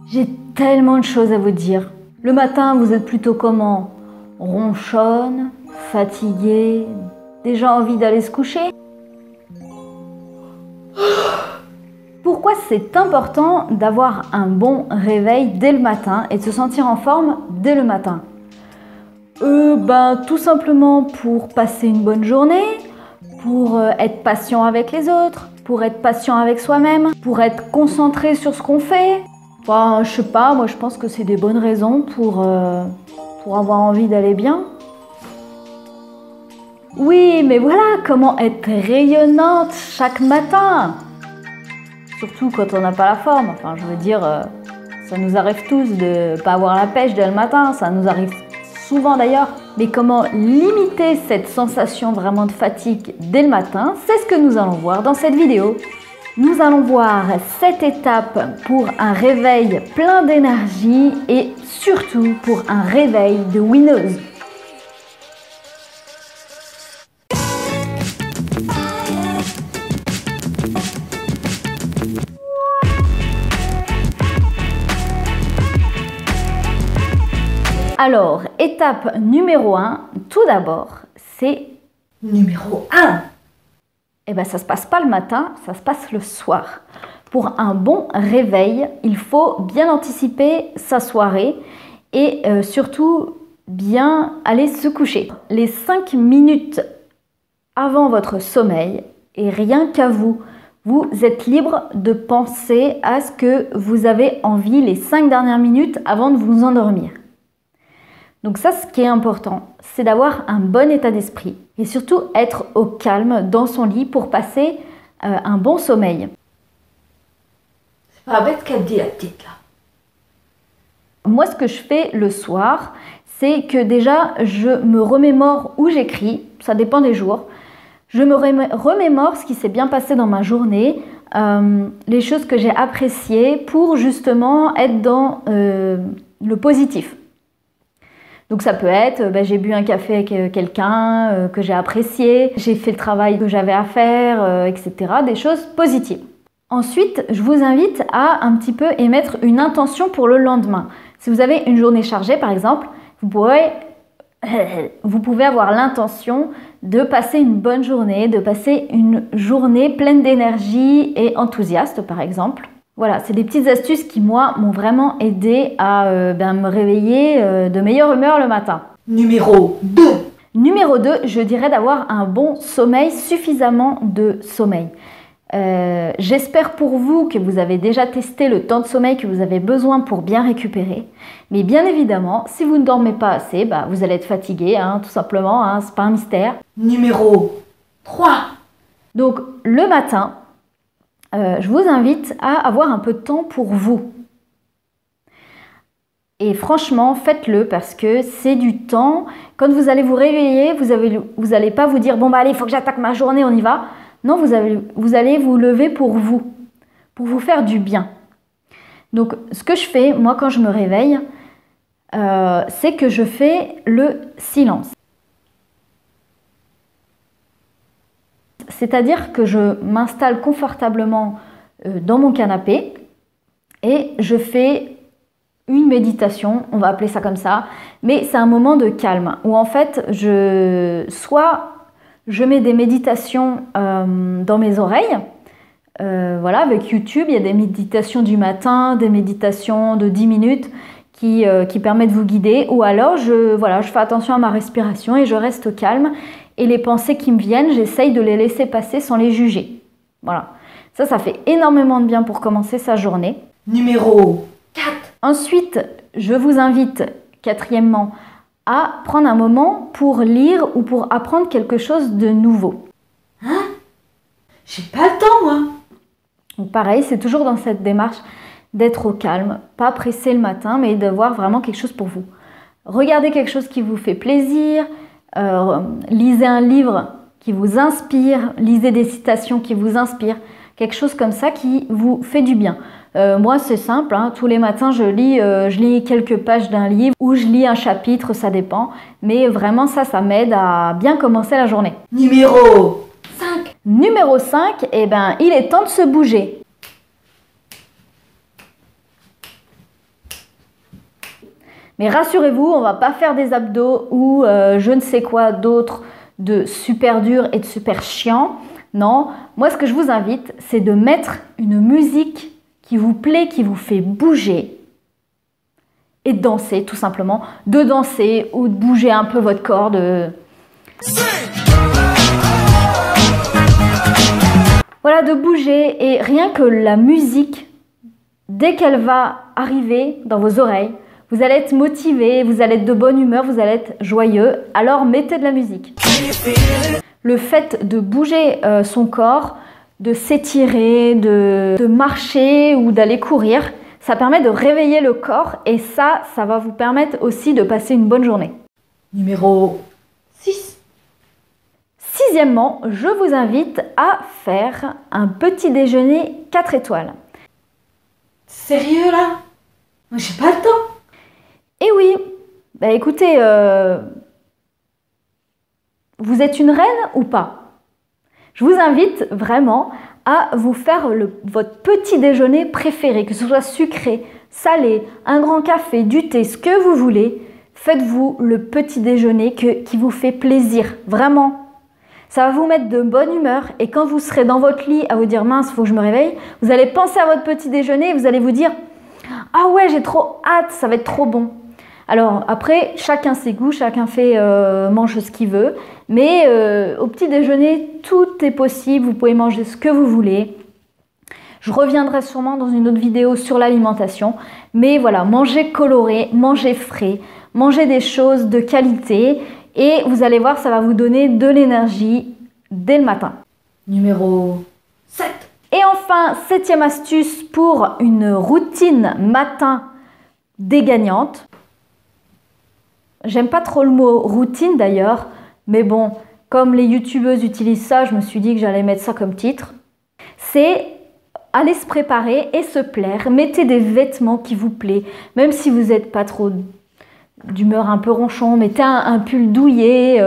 J'ai tellement de choses à vous dire. Le matin, vous êtes plutôt comment? Ronchonne, fatigué, déjà envie d'aller se coucher? Pourquoi c'est important d'avoir un bon réveil dès le matin et de se sentir en forme dès le matin? Tout simplement pour passer une bonne journée, pour être patient avec les autres, pour être patient avec soi-même, pour être concentré sur ce qu'on fait. Enfin, je sais pas, moi je pense que c'est des bonnes raisons pour avoir envie d'aller bien. Oui, mais voilà, comment être rayonnante chaque matin? Surtout quand on n'a pas la forme. Enfin, je veux dire, ça nous arrive tous de pas avoir la pêche dès le matin, ça nous arrive souvent d'ailleurs. Mais comment limiter cette sensation vraiment de fatigue dès le matin? C'est ce que nous allons voir dans cette vidéo. Nous allons voir 7 étapes pour un réveil plein d'énergie et surtout pour un réveil de winneuse. Alors, étape numéro 1, tout d'abord, c'est numéro 1. Eh bien, ça ne se passe pas le matin, ça se passe le soir. Pour un bon réveil, il faut bien anticiper sa soirée et surtout bien aller se coucher. Les 5 minutes avant votre sommeil, et rien qu'à vous, vous êtes libre de penser à ce que vous avez envie les 5 dernières minutes avant de vous endormir. Donc ça, ce qui est important, c'est d'avoir un bon état d'esprit et surtout être au calme dans son lit pour passer un bon sommeil. C'est pas bête qu'elle dit la petite là. Moi, ce que je fais le soir, c'est que déjà, je me remémore où j'écris, ça dépend des jours. Je me remémore ce qui s'est bien passé dans ma journée, les choses que j'ai appréciées pour justement être dans le positif. Donc ça peut être, j'ai bu un café avec quelqu'un que j'ai apprécié, j'ai fait le travail que j'avais à faire, etc. Des choses positives. Ensuite, je vous invite à un petit peu émettre une intention pour le lendemain. Si vous avez une journée chargée, par exemple, vous pouvez avoir l'intention de passer une bonne journée, de passer une journée pleine d'énergie et enthousiaste, par exemple. Voilà, c'est des petites astuces qui, moi, m'ont vraiment aidé à me réveiller de meilleure humeur le matin. Numéro 2. Numéro 2, je dirais d'avoir un bon sommeil, suffisamment de sommeil. J'espère pour vous que vous avez déjà testé le temps de sommeil que vous avez besoin pour bien récupérer. Mais bien évidemment, si vous ne dormez pas assez, vous allez être fatigué, tout simplement, c'est pas un mystère. Numéro 3. Donc, le matin, je vous invite à avoir un peu de temps pour vous. Et franchement, faites-le parce que c'est du temps. Quand vous allez vous réveiller, vous allez pas vous dire « Bon, allez, il faut que j'attaque ma journée, on y va ». Non, vous allez vous lever pour vous faire du bien. Donc, ce que je fais, moi, quand je me réveille, c'est que je fais le silence. C'est-à-dire que je m'installe confortablement dans mon canapé et je fais une méditation, on va appeler ça comme ça, mais c'est un moment de calme où en fait, soit je mets des méditations dans mes oreilles, voilà, avec YouTube, il y a des méditations du matin, des méditations de 10 minutes qui permettent de vous guider, ou alors je fais attention à ma respiration et je reste calme. Et les pensées qui me viennent, j'essaye de les laisser passer sans les juger. Voilà. Ça fait énormément de bien pour commencer sa journée. Numéro 4. Ensuite, je vous invite, quatrièmement, à prendre un moment pour lire ou pour apprendre quelque chose de nouveau. J'ai pas le temps, moi. Donc pareil, c'est toujours dans cette démarche d'être au calme, pas pressé le matin, mais d'avoir vraiment quelque chose pour vous. Regardez quelque chose qui vous fait plaisir, lisez un livre qui vous inspire, lisez des citations qui vous inspirent, quelque chose comme ça qui vous fait du bien. Moi, c'est simple, tous les matins, je lis quelques pages d'un livre ou je lis un chapitre, ça dépend. Mais vraiment, ça m'aide à bien commencer la journée. Numéro 5. Numéro 5, il est temps de se bouger. Mais rassurez-vous, on va pas faire des abdos ou je ne sais quoi d'autre de super dur et de super chiant. Non, moi ce que je vous invite, c'est de mettre une musique qui vous plaît, qui vous fait bouger et de danser tout simplement. De danser ou de bouger un peu votre corps. Voilà, de bouger et rien que la musique, dès qu'elle va arriver dans vos oreilles, vous allez être motivé, vous allez être de bonne humeur, vous allez être joyeux, alors mettez de la musique. Le fait de bouger son corps, de s'étirer, de marcher ou d'aller courir, ça permet de réveiller le corps et ça va vous permettre aussi de passer une bonne journée. Numéro 6. Sixièmement, je vous invite à faire un petit déjeuner 4 étoiles. Sérieux là? Moi j'ai pas le temps. Eh oui, bah écoutez, vous êtes une reine ou pas? Je vous invite vraiment à vous faire votre petit déjeuner préféré, que ce soit sucré, salé, un grand café, du thé, ce que vous voulez. Faites-vous le petit déjeuner qui vous fait plaisir, vraiment. Ça va vous mettre de bonne humeur et quand vous serez dans votre lit à vous dire « mince, il faut que je me réveille », vous allez penser à votre petit déjeuner et vous allez vous dire « ah ouais, j'ai trop hâte, ça va être trop bon ». Alors après, chacun ses goûts, chacun mange ce qu'il veut. Mais au petit déjeuner, tout est possible. Vous pouvez manger ce que vous voulez. Je reviendrai sûrement dans une autre vidéo sur l'alimentation. Mais voilà, mangez coloré, mangez frais, mangez des choses de qualité. Et vous allez voir, ça va vous donner de l'énergie dès le matin. Numéro 7. Et enfin, 7e astuce pour une routine matin dégagnante. J'aime pas trop le mot routine d'ailleurs, mais bon, comme les youtubeuses utilisent ça, je me suis dit que j'allais mettre ça comme titre. C'est aller se préparer et se plaire. Mettez des vêtements qui vous plaisent, même si vous n'êtes pas trop d'humeur un peu ronchon. Mettez un pull douillet,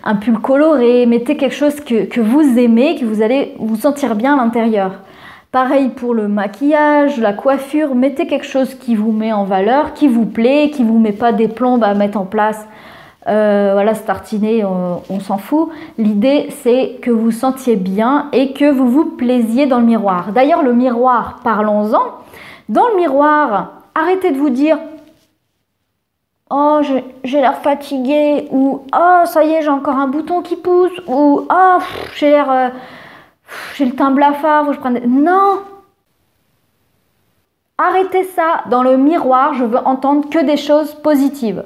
un pull coloré. Mettez quelque chose que vous aimez, que vous allez vous sentir bien à l'intérieur. Pareil pour le maquillage, la coiffure, mettez quelque chose qui vous met en valeur, qui vous plaît, qui ne vous met pas des plombes à mettre en place. Voilà, se tartiner, on s'en fout. L'idée, c'est que vous sentiez bien et que vous vous plaisiez dans le miroir. D'ailleurs, le miroir, parlons-en. Dans le miroir, arrêtez de vous dire « oh, j'ai l'air fatiguée » ou « oh, ça y est, j'ai encore un bouton qui pousse » ou « oh, j'ai l'air... j'ai le teint blafard, faut que je prenne... » Non! Arrêtez ça. Dans le miroir, je veux entendre que des choses positives.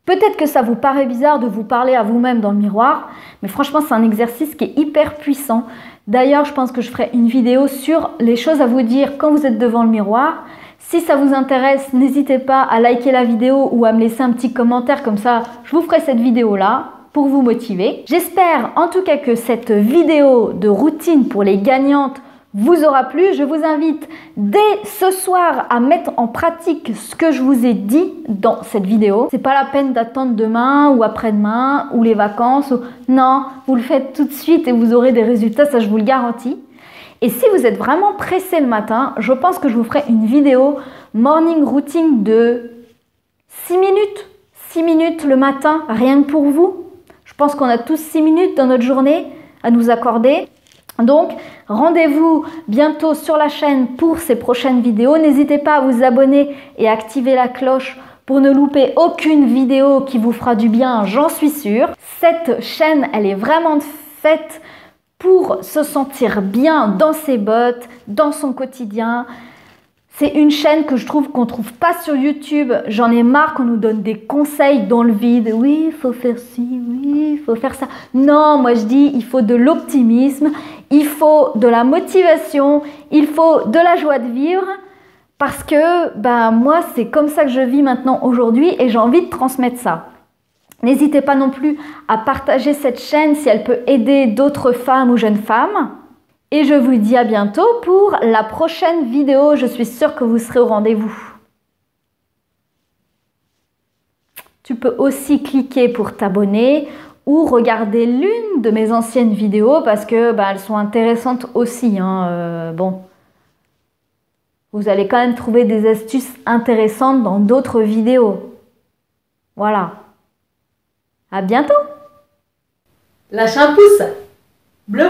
Peut-être que ça vous paraît bizarre de vous parler à vous-même dans le miroir, mais franchement, c'est un exercice qui est hyper puissant. D'ailleurs, je pense que je ferai une vidéo sur les choses à vous dire quand vous êtes devant le miroir. Si ça vous intéresse, n'hésitez pas à liker la vidéo ou à me laisser un petit commentaire, comme ça, je vous ferai cette vidéo-là pour vous motiver. J'espère en tout cas que cette vidéo de routine pour les gagnantes vous aura plu. Je vous invite dès ce soir à mettre en pratique ce que je vous ai dit dans cette vidéo. C'est pas la peine d'attendre demain ou après-demain ou les vacances. Non, vous le faites tout de suite et vous aurez des résultats, ça je vous le garantis. Et si vous êtes vraiment pressé le matin, je pense que je vous ferai une vidéo morning routine de 6 minutes. 6 minutes le matin, rien que pour vous. Je pense qu'on a tous 6 minutes dans notre journée à nous accorder. Donc, rendez-vous bientôt sur la chaîne pour ces prochaines vidéos. N'hésitez pas à vous abonner et à activer la cloche pour ne louper aucune vidéo qui vous fera du bien, j'en suis sûre. Cette chaîne, elle est vraiment faite pour se sentir bien dans ses bottes, dans son quotidien. C'est une chaîne que je trouve qu'on ne trouve pas sur YouTube. J'en ai marre qu'on nous donne des conseils dans le vide. Oui, il faut faire ci, oui, il faut faire ça. Non, moi je dis, il faut de l'optimisme, il faut de la motivation, il faut de la joie de vivre. Parce que moi, c'est comme ça que je vis maintenant aujourd'hui et j'ai envie de transmettre ça. N'hésitez pas non plus à partager cette chaîne si elle peut aider d'autres femmes ou jeunes femmes. Et je vous dis à bientôt pour la prochaine vidéo. Je suis sûre que vous serez au rendez-vous. Tu peux aussi cliquer pour t'abonner ou regarder l'une de mes anciennes vidéos parce que elles sont intéressantes aussi. Bon, vous allez quand même trouver des astuces intéressantes dans d'autres vidéos. Voilà. À bientôt. Lâche un pouce bleu.